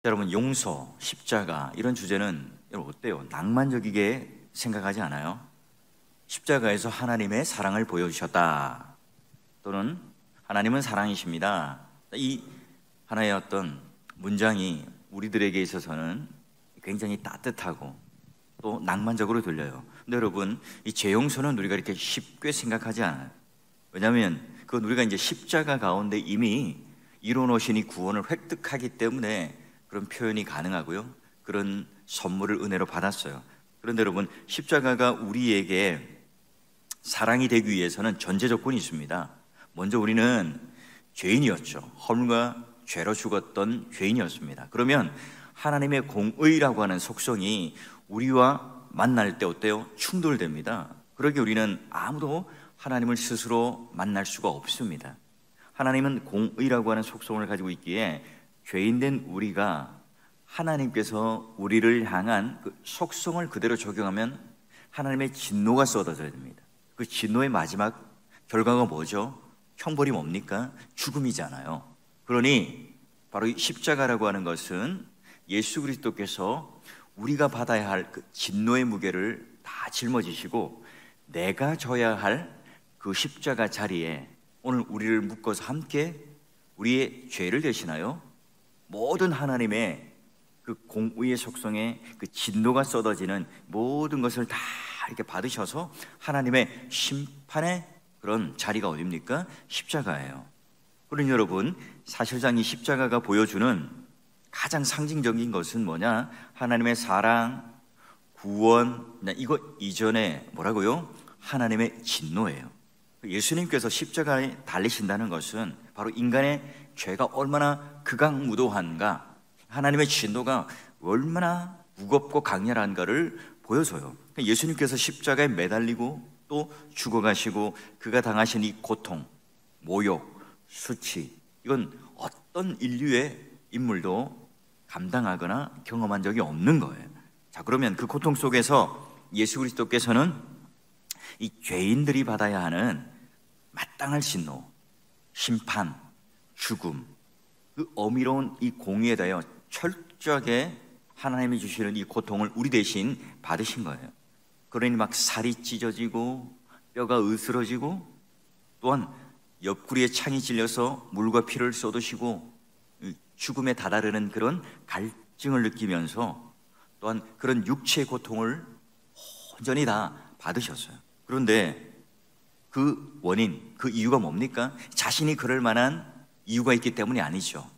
여러분, 용서, 십자가 이런 주제는 여러분 어때요? 낭만적이게 생각하지 않아요? 십자가에서 하나님의 사랑을 보여주셨다, 또는 하나님은 사랑이십니다, 이 하나의 어떤 문장이 우리들에게 있어서는 굉장히 따뜻하고 또 낭만적으로 들려요. 근데 여러분, 이 죄용서는 우리가 이렇게 쉽게 생각하지 않아요. 왜냐하면 그건 우리가 이제 십자가 가운데 이미 이루어놓으신 이 구원을 획득하기 때문에 그런 표현이 가능하고요, 그런 선물을 은혜로 받았어요. 그런데 여러분, 십자가가 우리에게 사랑이 되기 위해서는 전제 조건이 있습니다. 먼저 우리는 죄인이었죠. 허물과 죄로 죽었던 죄인이었습니다. 그러면 하나님의 공의라고 하는 속성이 우리와 만날 때 어때요? 충돌됩니다. 그러기에 우리는 아무도 하나님을 스스로 만날 수가 없습니다. 하나님은 공의라고 하는 속성을 가지고 있기에 죄인된 우리가 하나님께서 우리를 향한 그 속성을 그대로 적용하면 하나님의 진노가 쏟아져야 됩니다. 그 진노의 마지막 결과가 뭐죠? 형벌이 뭡니까? 죽음이잖아요. 그러니 바로 이 십자가라고 하는 것은 예수 그리스도께서 우리가 받아야 할 그 진노의 무게를 다 짊어지시고 내가 져야 할 그 십자가 자리에 오늘 우리를 묶어서 함께 우리의 죄를 대신하여 모든 하나님의 그 공의의 속성에 그 진노가 쏟아지는 모든 것을 다 이렇게 받으셔서 하나님의 심판의 그런 자리가 어딥니까? 십자가예요. 그러니 여러분, 사실상 이 십자가가 보여주는 가장 상징적인 것은 뭐냐? 하나님의 사랑, 구원, 이거 이전에 뭐라고요? 하나님의 진노예요. 예수님께서 십자가에 달리신다는 것은 바로 인간의 죄가 얼마나 극악무도한가, 하나님의 진노가 얼마나 무겁고 강렬한가를 보여줘요. 예수님께서 십자가에 매달리고 또 죽어가시고 그가 당하신 이 고통, 모욕, 수치, 이건 어떤 인류의 인물도 감당하거나 경험한 적이 없는 거예요. 자, 그러면 그 고통 속에서 예수 그리스도께서는 이 죄인들이 받아야 하는 마땅할 진노, 심판, 죽음, 그 어미로운 이 공의에 대하여 철저하게 하나님이 주시는 이 고통을 우리 대신 받으신 거예요. 그러니 막 살이 찢어지고 뼈가 으스러지고 또한 옆구리에 창이 찔려서 물과 피를 쏟으시고 죽음에 다다르는 그런 갈증을 느끼면서 또한 그런 육체의 고통을 온전히 다 받으셨어요. 그런데 그 원인, 그 이유가 뭡니까? 자신이 그럴 만한 이유가 있기 때문이 아니죠.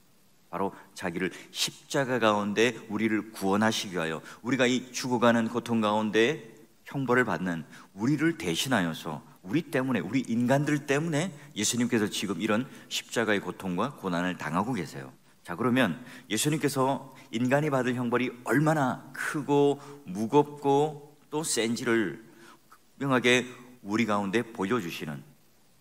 바로 자기를 십자가 가운데 우리를 구원하시기 위하여, 우리가 이 죽어가는 고통 가운데 형벌을 받는 우리를 대신하여서, 우리 때문에, 우리 인간들 때문에 예수님께서 지금 이런 십자가의 고통과 고난을 당하고 계세요. 자, 그러면 예수님께서 인간이 받을 형벌이 얼마나 크고 무겁고 또 센지를 분명하게 우리 가운데 보여주시는,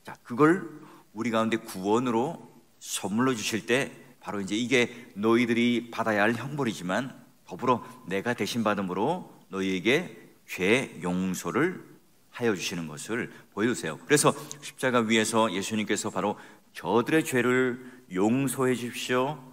자, 그걸 우리 가운데 구원으로 선물로 주실 때 바로 이제 이게 너희들이 받아야 할 형벌이지만 더불어 내가 대신 받음으로 너희에게 죄 용서를 하여 주시는 것을 보여주세요. 그래서 십자가 위에서 예수님께서 바로 저들의 죄를 용서해 주십시오,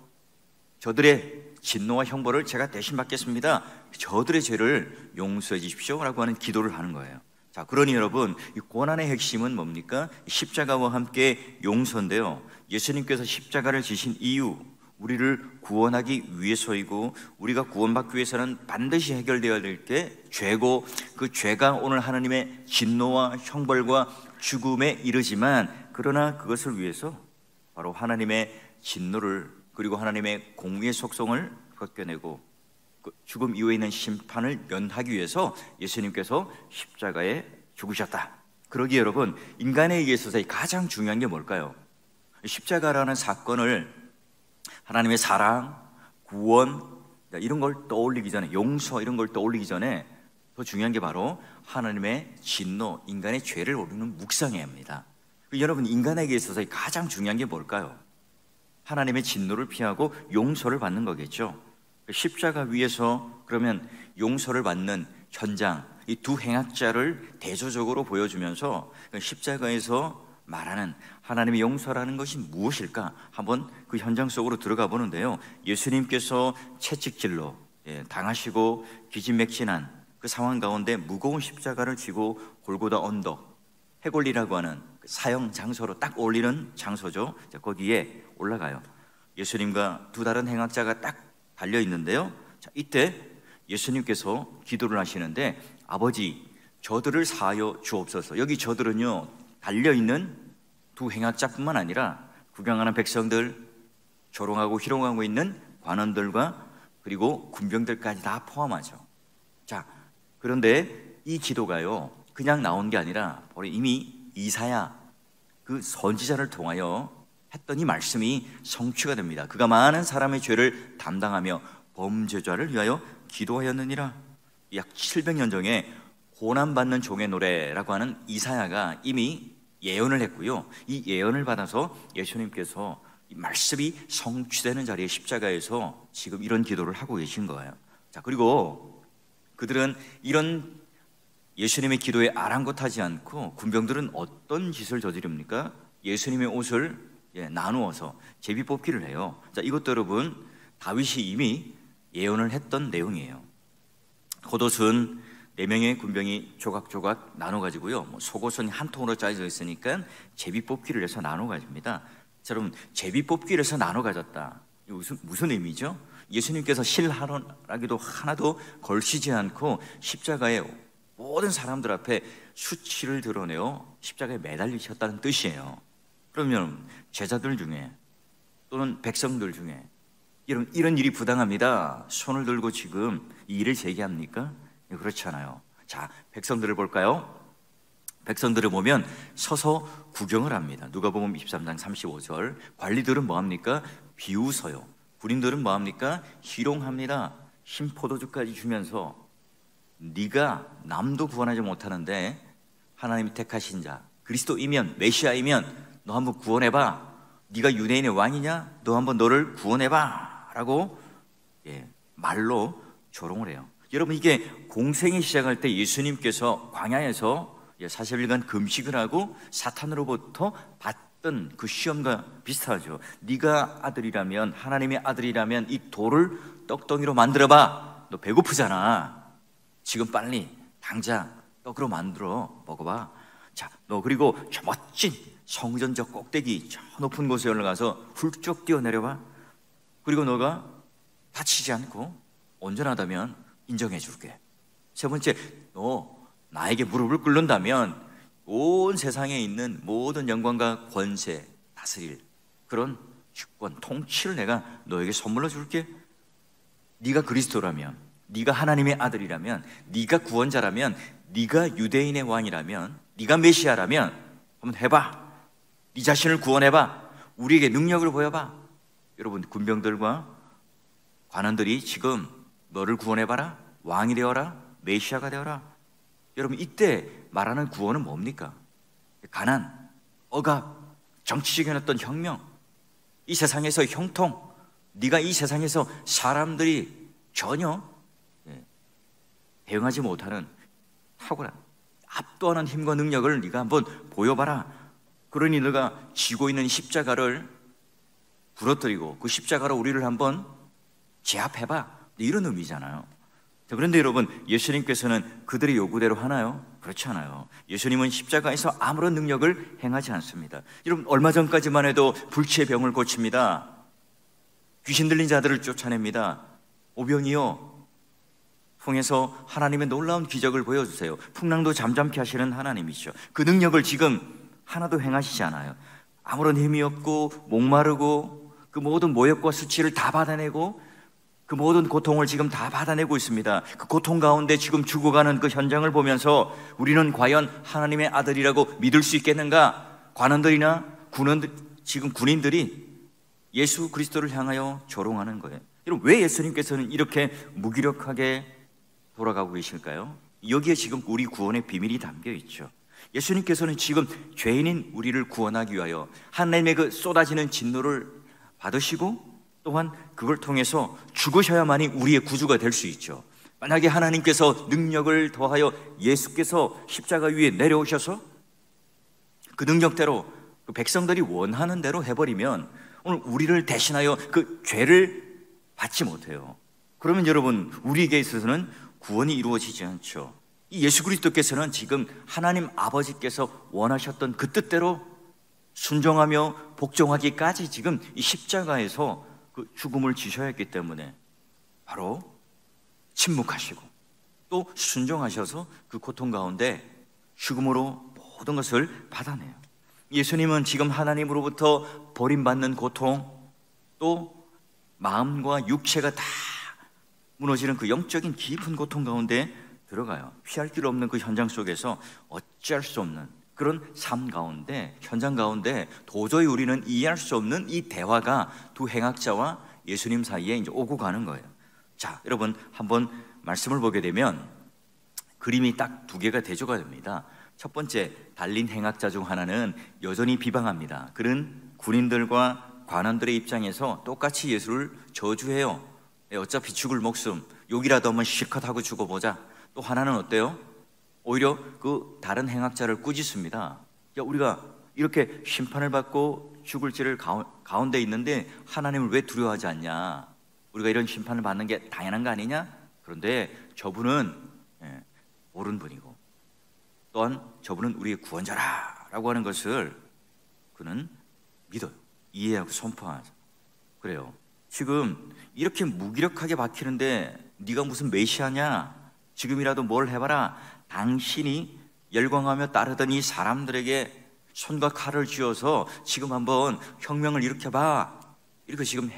저들의 진노와 형벌을 제가 대신 받겠습니다, 저들의 죄를 용서해 주십시오 라고 하는 기도를 하는 거예요. 자, 그러니 여러분, 이 고난의 핵심은 뭡니까? 십자가와 함께 용서인데요, 예수님께서 십자가를 지신 이유, 우리를 구원하기 위해서이고 우리가 구원받기 위해서는 반드시 해결되어야 될 게 죄고, 그 죄가 오늘 하나님의 진노와 형벌과 죽음에 이르지만, 그러나 그것을 위해서 바로 하나님의 진노를 그리고 하나님의 공의의 속성을 벗겨내고 그 죽음 이후에 있는 심판을 면하기 위해서 예수님께서 십자가에 죽으셨다. 그러기에 여러분, 인간에게 있어서 가장 중요한 게 뭘까요? 십자가라는 사건을 하나님의 사랑, 구원 이런 걸 떠올리기 전에, 용서 이런 걸 떠올리기 전에 더 중요한 게 바로 하나님의 진노, 인간의 죄를 우리는 묵상해야 합니다. 여러분, 인간에게 있어서 가장 중요한 게 뭘까요? 하나님의 진노를 피하고 용서를 받는 거겠죠. 십자가 위에서 그러면 용서를 받는 현장, 이 두 행악자를 대조적으로 보여주면서 십자가에서 말하는 하나님의 용서라는 것이 무엇일까? 한번 그 현장 속으로 들어가 보는데요. 예수님께서 채찍질로 당하시고 기진맥진한 그 상황 가운데 무거운 십자가를 쥐고 골고다 언덕, 해골리라고 하는 사형 장소로 딱 어울리는 장소죠. 거기에 올라가요. 예수님과 두 다른 행악자가 딱 달려 있는데요. 자, 이때 예수님께서 기도를 하시는데, 아버지 저들을 사하여 주옵소서. 여기 저들은요, 달려있는 두 행악자뿐만 아니라 구경하는 백성들, 조롱하고 희롱하고 있는 관원들과 그리고 군병들까지 다 포함하죠. 자, 그런데 이 기도가요, 그냥 나온 게 아니라 이미 이사야 그 선지자를 통하여 했던 이 말씀이 성취가 됩니다. 그가 많은 사람의 죄를 담당하며 범죄자를 위하여 기도하였느니라. 약 700년 전에 고난받는 종의 노래라고 하는 이사야가 이미 예언을 했고요. 이 예언을 받아서 예수님께서 이 말씀이 성취되는 자리에 십자가에서 지금 이런 기도를 하고 계신 거예요. 자, 그리고 그들은 이런 예수님의 기도에 아랑곳하지 않고 군병들은 어떤 짓을 저지릅니까? 예수님의 옷을 나누어서 제비뽑기를 해요. 자, 이것도 여러분 다윗이 이미 예언을 했던 내용이에요. 겉옷은 4명의 군병이 조각조각 나눠가지고요, 속옷은 한 통으로 짜여져 있으니까 제비뽑기를 해서 나눠가집니다. 자, 여러분, 제비뽑기를 해서 나눠가졌다, 무슨 의미죠? 예수님께서 실하라기도 하나도 걸치지 않고 십자가에 모든 사람들 앞에 수치를 드러내어 십자가에 매달리셨다는 뜻이에요. 그러면 제자들 중에 또는 백성들 중에 이런 일이 부당합니다, 손을 들고 지금 이 일을 제기합니까? 그렇지 않아요. 자, 백성들을 볼까요? 백성들을 보면 서서 구경을 합니다. 누가복음 23장 35절. 관리들은 뭐합니까? 비웃어요. 군인들은 뭐합니까? 희롱합니다. 흰 포도주까지 주면서 네가 남도 구원하지 못하는데 하나님이 택하신 자 그리스도이면, 메시아이면 너 한번 구원해봐. 네가 유대인의 왕이냐? 너 한번 너를 구원해봐 라고 말로 조롱을 해요. 여러분, 이게 공생이 시작할 때 예수님께서 광야에서 40일간 금식을 하고 사탄으로부터 받던 그 시험과 비슷하죠. 네가 아들이라면, 하나님의 아들이라면 이 돌을 떡덩이로 만들어봐. 너 배고프잖아. 지금 빨리 당장 떡으로 만들어 먹어봐. 자, 너 그리고 저 멋진 성전 저 꼭대기 저 높은 곳에 올라가서 훌쩍 뛰어내려봐. 그리고 너가 다치지 않고 온전하다면 인정해 줄게. 세 번째, 너 나에게 무릎을 꿇는다면 온 세상에 있는 모든 영광과 권세, 다스릴 그런 주권, 통치를 내가 너에게 선물로 줄게. 네가 그리스도라면, 네가 하나님의 아들이라면, 네가 구원자라면, 네가 유대인의 왕이라면, 네가 메시아라면 한번 해봐. 네 자신을 구원해봐. 우리에게 능력을 보여봐. 여러분, 군병들과 관원들이 지금 너를 구원해봐라. 왕이 되어라. 메시아가 되어라. 여러분, 이때 말하는 구원은 뭡니까? 가난, 억압, 정치적인 어떤 혁명, 이 세상에서 형통, 네가 이 세상에서 사람들이 전혀 대응하지 못하는 탁월한 압도하는 힘과 능력을 네가 한번 보여봐라. 그러니 너가 지고 있는 십자가를 부러뜨리고 그 십자가로 우리를 한번 제압해봐. 이런 의미잖아요. 그런데 여러분, 예수님께서는 그들의 요구대로 하나요? 그렇지 않아요. 예수님은 십자가에서 아무런 능력을 행하지 않습니다. 여러분, 얼마 전까지만 해도 불치의 병을 고칩니다. 귀신 들린 자들을 쫓아냅니다. 오병이요 통해서 하나님의 놀라운 기적을 보여주세요. 풍랑도 잠잠케 하시는 하나님이시죠. 그 능력을 지금 하나도 행하시지 않아요. 아무런 힘이 없고 목마르고 그 모든 모욕과 수치를 다 받아내고 그 모든 고통을 지금 다 받아내고 있습니다. 그 고통 가운데 지금 죽어가는 그 현장을 보면서 우리는 과연 하나님의 아들이라고 믿을 수 있겠는가? 관원들이나 지금 군인들이 예수 그리스도를 향하여 조롱하는 거예요. 여러분, 왜 예수님께서는 이렇게 무기력하게 돌아가고 계실까요? 여기에 지금 우리 구원의 비밀이 담겨 있죠. 예수님께서는 지금 죄인인 우리를 구원하기 위하여 하나님의 그 쏟아지는 진노를 받으시고 또한 그걸 통해서 죽으셔야만이 우리의 구주가 될 수 있죠. 만약에 하나님께서 능력을 더하여 예수께서 십자가 위에 내려오셔서 그 능력대로 그 백성들이 원하는 대로 해버리면 오늘 우리를 대신하여 그 죄를 받지 못해요. 그러면 여러분, 우리에게 있어서는 구원이 이루어지지 않죠. 이 예수 그리스도께서는 지금 하나님 아버지께서 원하셨던 그 뜻대로 순종하며 복종하기까지 지금 이 십자가에서 그 죽음을 지셔야 했기 때문에 바로 침묵하시고 또 순종하셔서 그 고통 가운데 죽음으로 모든 것을 받아내요. 예수님은 지금 하나님으로부터 버림받는 고통, 또 마음과 육체가 다 무너지는 그 영적인 깊은 고통 가운데 들어가요. 피할 길 없는 그 현장 속에서 어찌할 수 없는 그런 삶 가운데, 현장 가운데 도저히 우리는 이해할 수 없는 이 대화가 두 행악자와 예수님 사이에 이제 오고 가는 거예요. 자, 여러분 한번 말씀을 보게 되면 그림이 딱 두 개가 대조가 됩니다. 첫 번째, 달린 행악자 중 하나는 여전히 비방합니다. 그는 군인들과 관원들의 입장에서 똑같이 예수를 저주해요. 어차피 죽을 목숨, 욕이라도 한번 실컷 하고 죽어보자. 또 하나는 어때요? 오히려 그 다른 행악자를 꾸짖습니다. 야, 우리가 이렇게 심판을 받고 죽을 죄를 가운데 있는데 하나님을 왜 두려워하지 않냐? 우리가 이런 심판을 받는 게 당연한 거 아니냐? 그런데 저분은 옳은 분이고 또한 저분은 우리의 구원자라고 하는 것을 그는 믿어요. 이해하고 선포하죠. 그래요. 지금 이렇게 무기력하게 박히는데 네가 무슨 메시아냐? 지금이라도 뭘 해봐라. 당신이 열광하며 따르던 이 사람들에게 손과 칼을 쥐어서 지금 한번 혁명을 일으켜봐. 이렇게 지금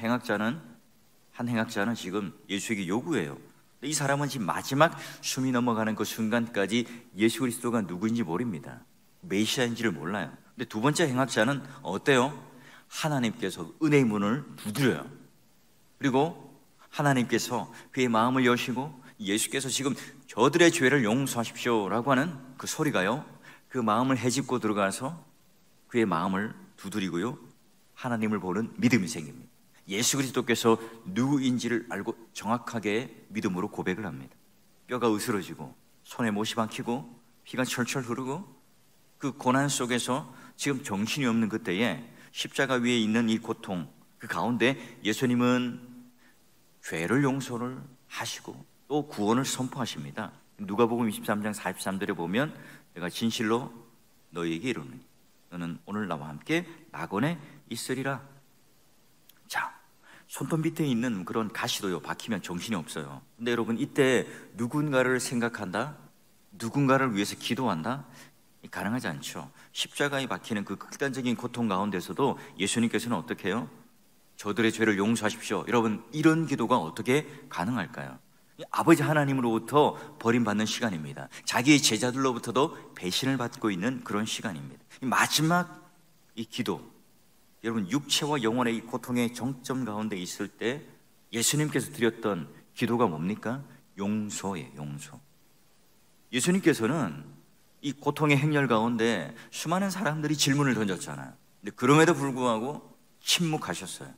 한 행악자는 지금 예수에게 요구해요. 이 사람은 지금 마지막 숨이 넘어가는 그 순간까지 예수 그리스도가 누구인지 모릅니다. 메시아인지를 몰라요. 근데 두 번째 행악자는 어때요? 하나님께서 은혜의 문을 두드려요. 그리고 하나님께서 그의 마음을 여시고 예수께서 지금 저들의 죄를 용서하십시오라고 하는 그 소리가요, 그 마음을 헤집고 들어가서 그의 마음을 두드리고요, 하나님을 보는 믿음이 생깁니다. 예수 그리스도께서 누구인지를 알고 정확하게 믿음으로 고백을 합니다. 뼈가 으스러지고 손에 못이 박히고 피가 철철 흐르고 그 고난 속에서 지금 정신이 없는 그때에 십자가 위에 있는 이 고통 그 가운데 예수님은 죄를 용서를 하시고 또 구원을 선포하십니다. 누가복음 23장 43절에 보면 내가 진실로 너희에게 이르노니 너는 오늘 나와 함께 낙원에 있으리라. 자, 손톱 밑에 있는 그런 가시도요, 박히면 정신이 없어요. 근데 여러분, 이때 누군가를 생각한다, 누군가를 위해서 기도한다, 가능하지 않죠. 십자가에 박히는 그 극단적인 고통 가운데서도 예수님께서는 어떻게 해요? 저들의 죄를 용서하십시오. 여러분, 이런 기도가 어떻게 가능할까요? 아버지 하나님으로부터 버림받는 시간입니다. 자기의 제자들로부터도 배신을 받고 있는 그런 시간입니다. 마지막 이 기도, 여러분, 육체와 영혼의 이 고통의 정점 가운데 있을 때 예수님께서 드렸던 기도가 뭡니까? 용서예요. 용서. 예수님께서는 이 고통의 행렬 가운데 수많은 사람들이 질문을 던졌잖아요. 근데 그럼에도 불구하고 침묵하셨어요.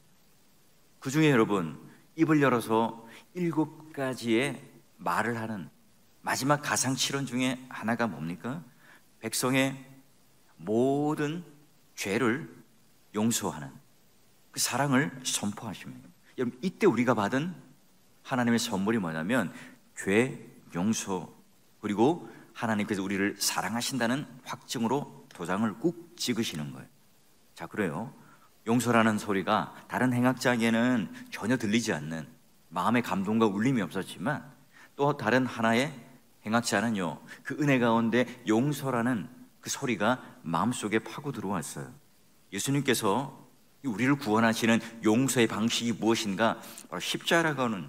그 중에 여러분, 입을 열어서 7가지의 말을 하는 마지막 가상칠언 중에 하나가 뭡니까? 백성의 모든 죄를 용서하는 그 사랑을 선포하십니다. 여러분, 이때 우리가 받은 하나님의 선물이 뭐냐면 죄 용서, 그리고 하나님께서 우리를 사랑하신다는 확증으로 도장을 꾹 찍으시는 거예요. 자, 그래요. 용서라는 소리가 다른 행악자에게는 전혀 들리지 않는 마음의 감동과 울림이 없었지만 또 다른 하나의 행악자는요, 그 은혜 가운데 용서라는 그 소리가 마음속에 파고 들어왔어요. 예수님께서 우리를 구원하시는 용서의 방식이 무엇인가? 바로 십자가라고 하는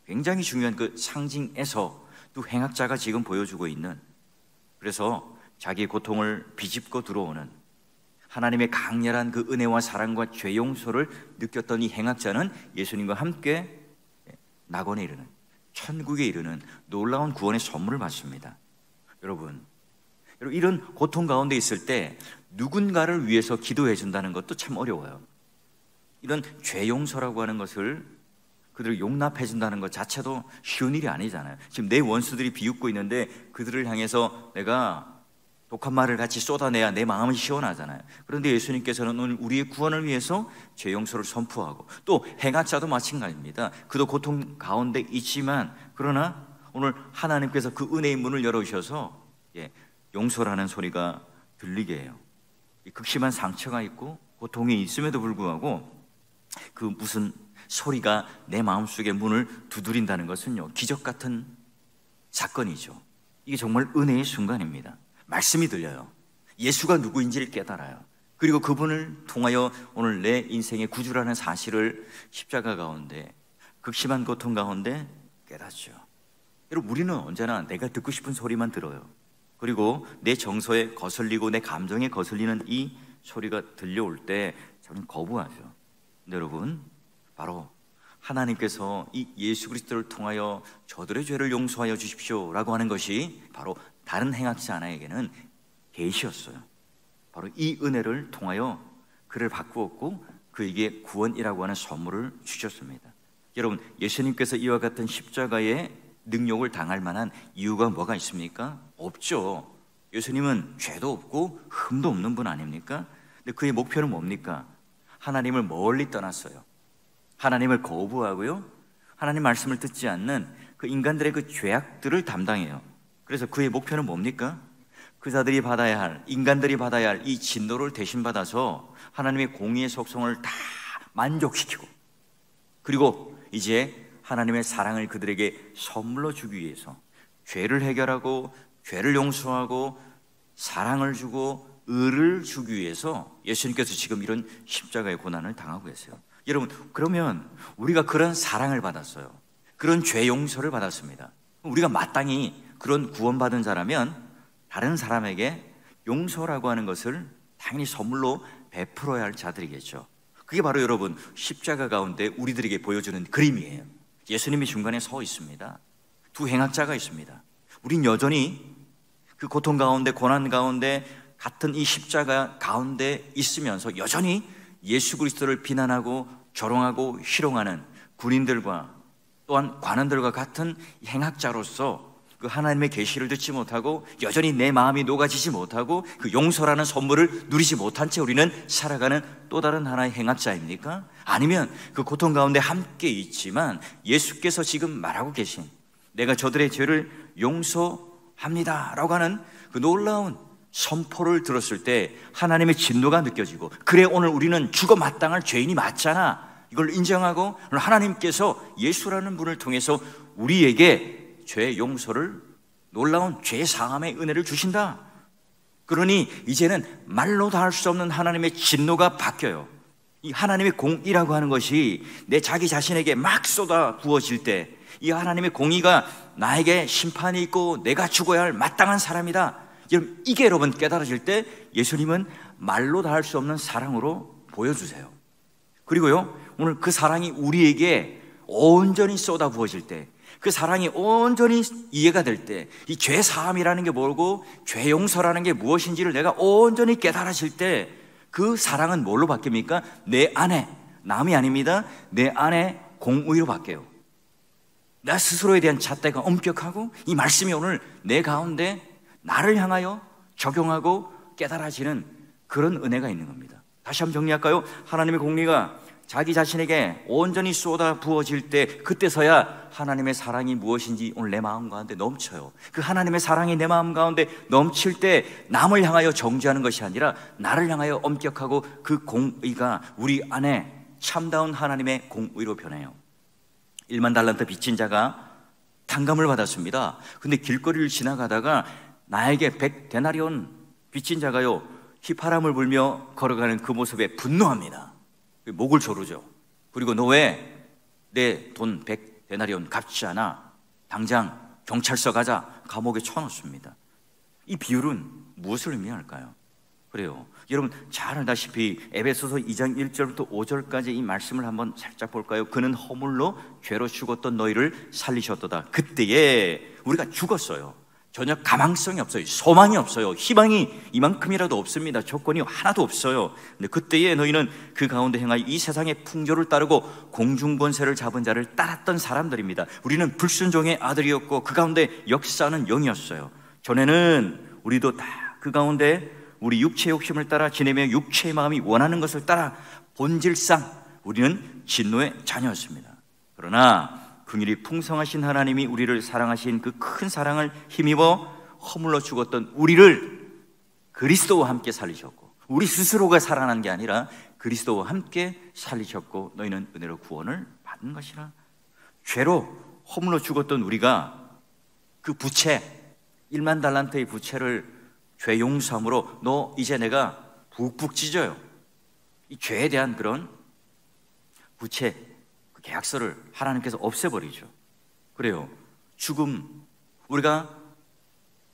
굉장히 중요한 그 상징에서 또 행악자가 지금 보여주고 있는, 그래서 자기의 고통을 비집고 들어오는 하나님의 강렬한 그 은혜와 사랑과 죄 용서를 느꼈던 이 행악자는 예수님과 함께 낙원에 이르는, 천국에 이르는 놀라운 구원의 선물을 받습니다. 여러분, 이런 고통 가운데 있을 때 누군가를 위해서 기도해 준다는 것도 참 어려워요. 이런 죄 용서라고 하는 것을 그들을 용납해 준다는 것 자체도 쉬운 일이 아니잖아요. 지금 내 원수들이 비웃고 있는데 그들을 향해서 내가 독한 말을 같이 쏟아내야 내 마음은 시원하잖아요. 그런데 예수님께서는 오늘 우리의 구원을 위해서 죄 용서를 선포하고, 또 행악자도 마찬가지입니다. 그도 고통 가운데 있지만, 그러나 오늘 하나님께서 그 은혜의 문을 열어주셔서 용서라는 소리가 들리게 해요. 극심한 상처가 있고 고통이 있음에도 불구하고 그 무슨 소리가 내 마음속에 문을 두드린다는 것은요, 기적 같은 사건이죠. 이게 정말 은혜의 순간입니다. 말씀이 들려요. 예수가 누구인지를 깨달아요. 그리고 그분을 통하여 오늘 내 인생의 구주라는 사실을 십자가 가운데, 극심한 고통 가운데 깨닫죠. 여러분, 우리는 언제나 내가 듣고 싶은 소리만 들어요. 그리고 내 정서에 거슬리고 내 감정에 거슬리는 이 소리가 들려올 때 저는 거부하죠. 근데 여러분, 바로 하나님께서 이 예수 그리스도를 통하여 저들의 죄를 용서하여 주십시오 라고 하는 것이 바로 다른 행악자 하나에게는 계시였어요. 바로 이 은혜를 통하여 그를 바꾸었고 그에게 구원이라고 하는 선물을 주셨습니다. 여러분, 예수님께서 이와 같은 십자가의 능욕을 당할 만한 이유가 뭐가 있습니까? 없죠. 예수님은 죄도 없고 흠도 없는 분 아닙니까? 근데 그의 목표는 뭡니까? 하나님을 멀리 떠났어요. 하나님을 거부하고요, 하나님 말씀을 듣지 않는 그 인간들의 그 죄악들을 담당해요. 그래서 그의 목표는 뭡니까? 그자들이 받아야 할, 인간들이 받아야 할 이 진노를 대신 받아서 하나님의 공의의 속성을 다 만족시키고, 그리고 이제 하나님의 사랑을 그들에게 선물로 주기 위해서 죄를 해결하고 죄를 용서하고 사랑을 주고 의를 주기 위해서 예수님께서 지금 이런 십자가의 고난을 당하고 계세요. 여러분, 그러면 우리가 그런 사랑을 받았어요. 그런 죄 용서를 받았습니다. 우리가 마땅히 그런 구원받은 자라면 다른 사람에게 용서라고 하는 것을 당연히 선물로 베풀어야 할 자들이겠죠. 그게 바로 여러분 십자가 가운데 우리들에게 보여주는 그림이에요. 예수님이 중간에 서 있습니다. 두 행악자가 있습니다. 우린 여전히 그 고통 가운데, 고난 가운데, 같은 이 십자가 가운데 있으면서 여전히 예수 그리스도를 비난하고 조롱하고 희롱하는 군인들과 또한 관원들과 같은 행악자로서 그 하나님의 계시를 듣지 못하고 여전히 내 마음이 녹아지지 못하고 그 용서라는 선물을 누리지 못한 채 우리는 살아가는 또 다른 하나의 행악자입니까? 아니면 그 고통 가운데 함께 있지만 예수께서 지금 말하고 계신 내가 저들의 죄를 용서합니다 라고 하는 그 놀라운 선포를 들었을 때 하나님의 진노가 느껴지고, 그래 오늘 우리는 죽어 마땅할 죄인이 맞잖아, 이걸 인정하고 하나님께서 예수라는 분을 통해서 우리에게 죄 용서를, 놀라운 죄 사함의 은혜를 주신다. 그러니 이제는 말로 다 할 수 없는 하나님의 진노가 바뀌어요. 이 하나님의 공의라고 하는 것이 내 자기 자신에게 막 쏟아 부어질 때 이 하나님의 공의가 나에게 심판이 있고 내가 죽어야 할 마땅한 사람이다. 여러분, 이게 여러분 깨달아질 때 예수님은 말로 다 할 수 없는 사랑으로 보여주세요. 그리고요, 오늘 그 사랑이 우리에게 온전히 쏟아 부어질 때, 그 사랑이 온전히 이해가 될 때, 이 죄 사함이라는 게 뭐고 죄 용서라는 게 무엇인지를 내가 온전히 깨달아질 때 그 사랑은 뭘로 바뀝니까? 내 안에, 남이 아닙니다, 내 안에 공의로 바뀌어요. 나 스스로에 대한 잣대가 엄격하고 이 말씀이 오늘 내 가운데 나를 향하여 적용하고 깨달아지는 그런 은혜가 있는 겁니다. 다시 한번 정리할까요? 하나님의 공의가 자기 자신에게 온전히 쏟아 부어질 때, 그때서야 하나님의 사랑이 무엇인지 오늘 내 마음 가운데 넘쳐요. 그 하나님의 사랑이 내 마음 가운데 넘칠 때 남을 향하여 정죄하는 것이 아니라 나를 향하여 엄격하고 그 공의가 우리 안에 참다운 하나님의 공의로 변해요. 1만 달란트 빚진 자가 탕감을 받았습니다. 근데 길거리를 지나가다가 나에게 100데나리온 빚진 자가요, 휘파람을 불며 걸어가는 그 모습에 분노합니다. 목을 조르죠. 그리고 너 왜 내 돈 100데나리온 갚지 않아? 당장 경찰서 가자. 감옥에 쳐넣습니다. 이 비율은 무엇을 의미할까요? 그래요, 여러분 잘 알다시피 에베소서 2장 1절부터 5절까지 이 말씀을 한번 살짝 볼까요? 그는 허물로 죄로 죽었던 너희를 살리셨도다. 그때에 우리가 죽었어요. 전혀 가망성이 없어요. 소망이 없어요. 희망이 이만큼이라도 없습니다. 조건이 하나도 없어요. 근데 그때에 너희는 그 가운데 행하여 이 세상의 풍조를 따르고 공중권세를 잡은 자를 따랐던 사람들입니다. 우리는 불순종의 아들이었고 그 가운데 역사하는 영이었어요. 전에는 우리도 다 그 가운데 우리 육체의 욕심을 따라 지내며 육체의 마음이 원하는 것을 따라 본질상 우리는 진노의 자녀였습니다. 그러나 긍휼이 풍성하신 하나님이 우리를 사랑하신 그 큰 사랑을 힘입어 허물러 죽었던 우리를 그리스도와 함께 살리셨고, 우리 스스로가 살아난 게 아니라 그리스도와 함께 살리셨고 너희는 은혜로 구원을 받은 것이라. 죄로 허물러 죽었던 우리가 그 부채, 1만 달란트의 부채를 죄 용서함으로 너 이제 내가 푹푹 찢어요. 이 죄에 대한 그런 부채, 그 계약서를 하나님께서 없애버리죠. 그래요. 죽음, 우리가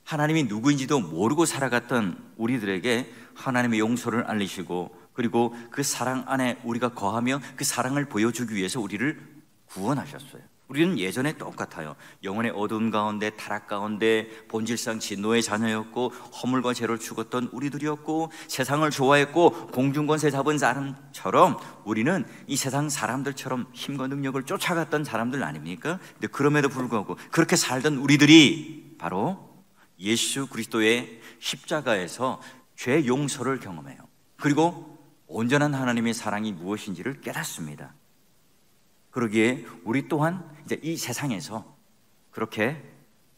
하나님이 누구인지도 모르고 살아갔던 우리들에게 하나님의 용서를 알리시고, 그리고 그 사랑 안에 우리가 거하며 그 사랑을 보여주기 위해서 우리를 구원하셨어요. 우리는 예전에 똑같아요. 영혼의 어두운 가운데, 타락 가운데 본질상 진노의 자녀였고 허물과 죄로 죽었던 우리들이었고, 세상을 좋아했고 공중권세 잡은 사람처럼 우리는 이 세상 사람들처럼 힘과 능력을 쫓아갔던 사람들 아닙니까? 근데 그럼에도 불구하고 그렇게 살던 우리들이 바로 예수 그리스도의 십자가에서 죄 용서를 경험해요. 그리고 온전한 하나님의 사랑이 무엇인지를 깨닫습니다. 그러기에 우리 또한 이제 이 세상에서 그렇게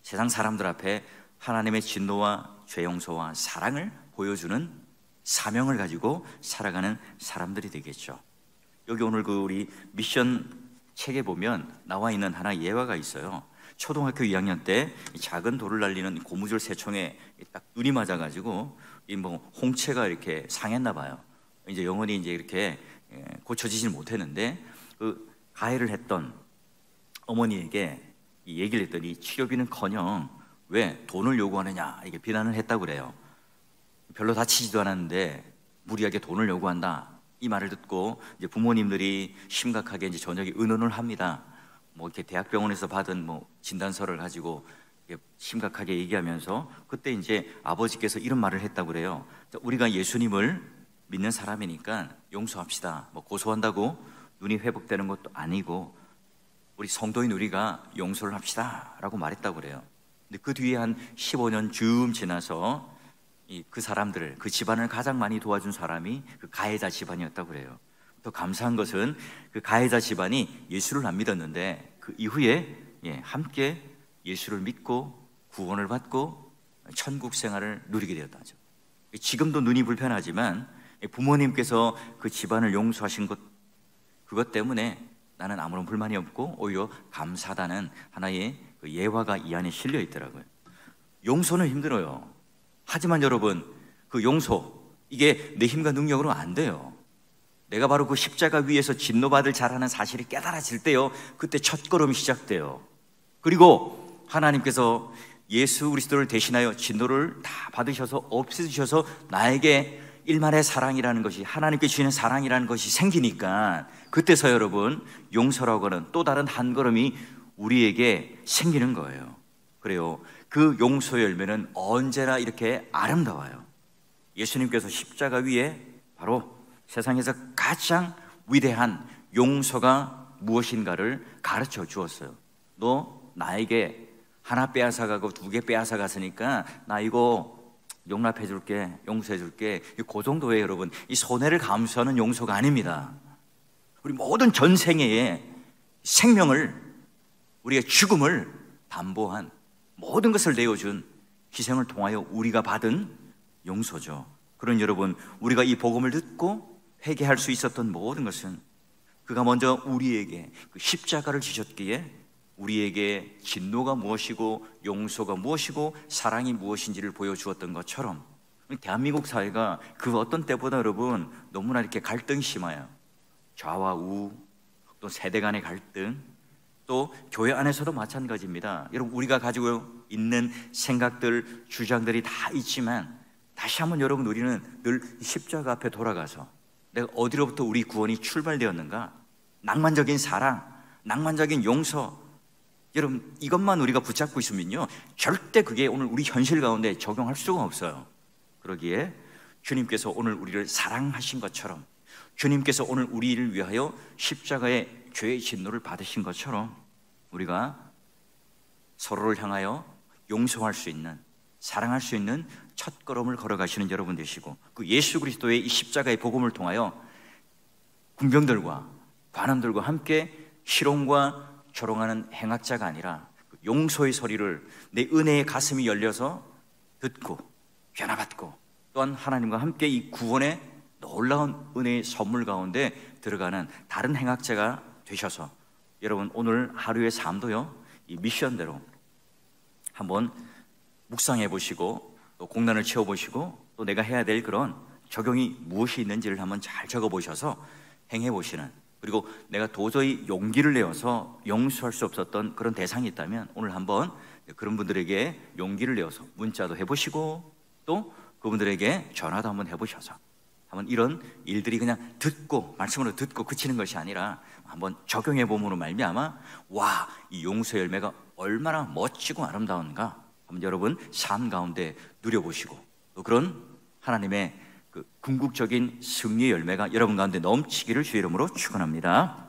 세상 사람들 앞에 하나님의 진노와 죄 용서와 사랑을 보여주는 사명을 가지고 살아가는 사람들이 되겠죠. 여기 오늘 그 우리 미션 책에 보면 나와 있는 하나 예화가 있어요. 초등학교 2학년 때 작은 돌을 날리는 고무줄 새총에 딱 눈이 맞아가지고 이 뭐 홍채가 이렇게 상했나 봐요. 이제 영원히 이제 이렇게 고쳐지질 못했는데, 그 가해를 했던 어머니에게 이 얘기를 했더니 치료비는커녕 왜 돈을 요구하느냐 이게 비난을 했다고 그래요. 별로 다치지도 않았는데 무리하게 돈을 요구한다, 이 말을 듣고 이제 부모님들이 심각하게 이제 저녁에 의논을 합니다. 뭐 이렇게 대학병원에서 받은 뭐 진단서를 가지고 심각하게 얘기하면서, 그때 이제 아버지께서 이런 말을 했다고 그래요. 우리가 예수님을 믿는 사람이니까 용서합시다. 뭐 고소한다고 눈이 회복되는 것도 아니고 우리 성도인 우리가 용서를 합시다 라고 말했다고 그래요. 근데 그 뒤에 한 15년 쯤 지나서 그 사람들을, 그 집안을 가장 많이 도와준 사람이 그 가해자 집안이었다고 그래요. 더 감사한 것은 그 가해자 집안이 예수를 안 믿었는데 그 이후에 함께 예수를 믿고 구원을 받고 천국 생활을 누리게 되었다죠. 지금도 눈이 불편하지만 부모님께서 그 집안을 용서하신 것, 그것 때문에 나는 아무런 불만이 없고 오히려 감사하다는 하나의 그 예화가 이 안에 실려 있더라고요. 용서는 힘들어요. 하지만 여러분, 그 용서, 이게 내 힘과 능력으로 안 돼요. 내가 바로 그 십자가 위에서 진노받을 자라는 사실이 깨달아질 때요, 그때 첫걸음이 시작돼요. 그리고 하나님께서 예수 그리스도를 대신하여 진노를 다 받으셔서 없애주셔서 나에게 일말의 사랑이라는 것이, 하나님께 주시는 사랑이라는 것이 생기니까 그때서 여러분 용서라고 하는 또 다른 한 걸음이 우리에게 생기는 거예요. 그래요. 그 용서의 열매는 언제나 이렇게 아름다워요. 예수님께서 십자가 위에 바로 세상에서 가장 위대한 용서가 무엇인가를 가르쳐 주었어요. 너 나에게 하나 빼앗아가고 2개 빼앗아갔으니까 나 이거 용납해 줄게, 용서해 줄게. 그 정도의 여러분, 이 손해를 감수하는 용서가 아닙니다. 우리 모든 전생애의 생명을, 우리의 죽음을 담보한 모든 것을 내어준 희생을 통하여 우리가 받은 용서죠. 그런 여러분, 우리가 이 복음을 듣고 회개할 수 있었던 모든 것은 그가 먼저 우리에게 그 십자가를 지셨기에 우리에게 진노가 무엇이고 용서가 무엇이고 사랑이 무엇인지를 보여주었던 것처럼, 대한민국 사회가 그 어떤 때보다 여러분 너무나 이렇게 갈등이 심해요. 좌와 우, 또 세대 간의 갈등, 또 교회 안에서도 마찬가지입니다. 여러분, 우리가 가지고 있는 생각들, 주장들이 다 있지만 다시 한번 여러분, 우리는 늘 십자가 앞에 돌아가서 내가 어디로부터 우리 구원이 출발되었는가? 낭만적인 사랑, 낭만적인 용서, 여러분 이것만 우리가 붙잡고 있으면요 절대 그게 오늘 우리 현실 가운데 적용할 수가 없어요. 그러기에 주님께서 오늘 우리를 사랑하신 것처럼, 주님께서 오늘 우리를 위하여 십자가의 죄의 진노를 받으신 것처럼 우리가 서로를 향하여 용서할 수 있는, 사랑할 수 있는 첫걸음을 걸어가시는 여러분 되시고, 그 예수 그리스도의 이 십자가의 복음을 통하여 군병들과 관원들과 함께 희롱과 조롱하는 행악자가 아니라 용서의 소리를 내 은혜의 가슴이 열려서 듣고 변화받고, 또한 하나님과 함께 이 구원의 놀라운 은혜의 선물 가운데 들어가는 다른 행악자가 되셔서, 여러분 오늘 하루의 삶도요, 이 미션대로 한번 묵상해 보시고, 또 공란을 채워 보시고, 또 내가 해야 될 그런 적용이 무엇이 있는지를 한번 잘 적어 보셔서 행해 보시는, 그리고 내가 도저히 용기를 내어서 용서할 수 없었던 그런 대상이 있다면 오늘 한번 그런 분들에게 용기를 내어서 문자도 해보시고, 또 그분들에게 전화도 한번 해보셔서 한번 이런 일들이 그냥 듣고 말씀으로 듣고 그치는 것이 아니라 한번 적용해 봄으로 말미암아, 와, 이 용서의 열매가 얼마나 멋지고 아름다운가 한번 여러분 삶 가운데 누려보시고, 또 그런 하나님의 그 궁극적인 승리의 열매가 여러분 가운데 넘치기를 주의 이름으로 축원합니다.